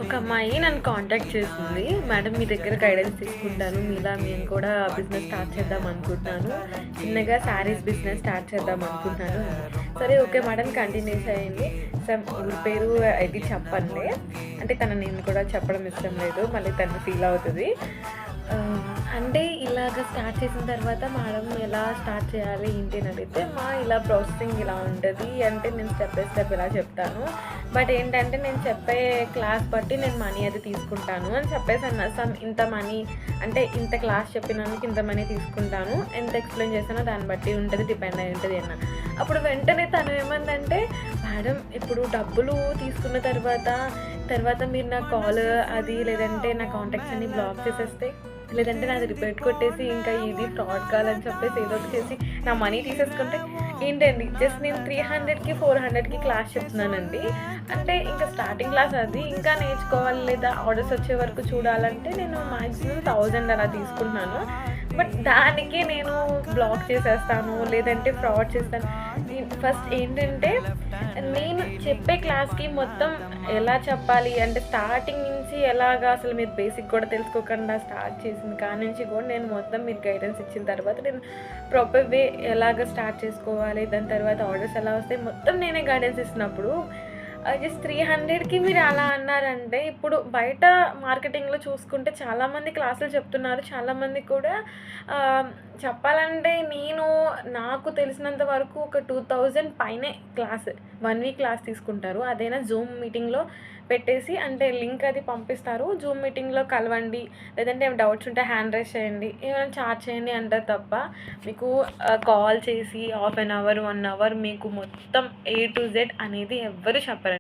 ఒక అమ్మాయి నన్ను కాంటాక్ట్ చేసింది. మేడం మీ దగ్గర గైడెన్స్ తీసుకుంటాను. మీలా మేము కూడా బిజినెస్ స్టార్ట్ చేద్దాం అనుకుంటున్నాను. చిన్నగా శారీస్ బిజినెస్ స్టార్ట్ చేద్దాం అనుకుంటున్నాను. సరే ఓకే మేడం కంటిన్యూ చేయండి. ఊరి పేరు ఇది చెప్పండి. అంటే తన నేను కూడా చెప్పడం ఇష్టం లేదు. మళ్ళీ తను ఫీల్ అవుతది. అంటే ఇలాగ స్టార్ట్ చేసిన తర్వాత మేడం ఎలా స్టార్ట్ చేయాలి ఏంటి అని అడిగితే, ఇలా ప్రాసెసింగ్ ఇలా ఉంటది అంటే నేను స్టెప్ బై స్టెప్ ఇలా చెప్తాను. బట్ ఏంటంటే నేను చెప్పే క్లాస్ బట్టి నేను మనీ అది తీసుకుంటాను అని చెప్పేసాను. ఇంత మనీ అంటే ఇంత క్లాస్ చెప్పినందుకు ఇంత మనీ తీసుకుంటాను. ఎంత ఎక్స్‌ప్లెయిన్ చేశానో దాన్ని బట్టి ఉంటది, డిపెండ్ అయి ఉంటది అన్నా. అప్పుడు వెంటనే తను ఏమందంటే, మేడం ఇప్పుడు డబ్బులు తీసుకున్న తర్వాత మీరు నా కాల్ అది లేదంటే నా కాంటాక్ట్స్ అన్నీ బ్లాక్ చేసేస్తే, లేదంటే నాది రిపీట్ కొట్టేసి ఇంకా ఇది ఫ్రాడ్ కాల్ అని చెప్పేసి ఏదో ఒకటి చేసి నా మనీ తీసేసుకుంటే ఏంటండి జస్ట్ నేను 300కి 400కి క్లాస్ చెప్తున్నానండి. అంటే ఇంకా స్టార్టింగ్ క్లాస్ అది ఇంకా నేర్చుకోవాలి లేదా ఆర్డర్స్ వచ్చే వరకు చూడాలంటే నేను మ్యాక్సిమం 1000 అలా తీసుకుంటున్నాను. బట్ దానికి నేను బ్లాక్ చేసేస్తాను లేదంటే ఫ్రాడ్ చేస్తాను. ఫస్ట్ ఏంటంటే నేను చెప్పే క్లాస్కి మొత్తం ఎలా చెప్పాలి అంటే స్టార్టింగ్ నుంచి ఎలాగా అసలు మీరు బేసిక్ కూడా తెలుసుకోకుండా స్టార్ట్ చేసిన కాడి నుంచి కూడా నేను మొత్తం మీరు గైడెన్స్ ఇచ్చిన తర్వాత నేను ప్రాపర్ వే ఎలాగ స్టార్ట్ చేసుకోవాలి, దాని తర్వాత ఆర్డర్స్ ఎలా వస్తాయి మొత్తం నేనే గైడెన్స్ ఇస్తున్నప్పుడు జస్ట్ 300కి మీరు అలా అన్నారంటే, ఇప్పుడు బయట మార్కెటింగ్‌లో చూసుకుంటే చాలామంది క్లాసులు చెప్తున్నారు. చాలామంది కూడా చెప్పాలంటే నాకు తెలిసినంత వరకు ఒక 2000 పైనే క్లాస్ 1 వీక్ క్లాస్ తీసుకుంటారు. అదైనా జూమ్ మీటింగ్‌లో పెట్టేసి అంటే లింక్ అది పంపిస్తారు. జూమ్ మీటింగ్‌లో కలవండి. లేదంటే ఏమైనా డౌట్స్ ఉంటే హ్యాండ్ రైజ్ చేయండి. ఏమైనా చాట్ చేయండి అంటారు తప్ప మీకు కాల్ చేసి హాఫ్ అన్ అవర్, 1 అవర్ మీకు మొత్తం ఏ టు జెడ్ అనేది ఎవ్వరు చెప్పరు.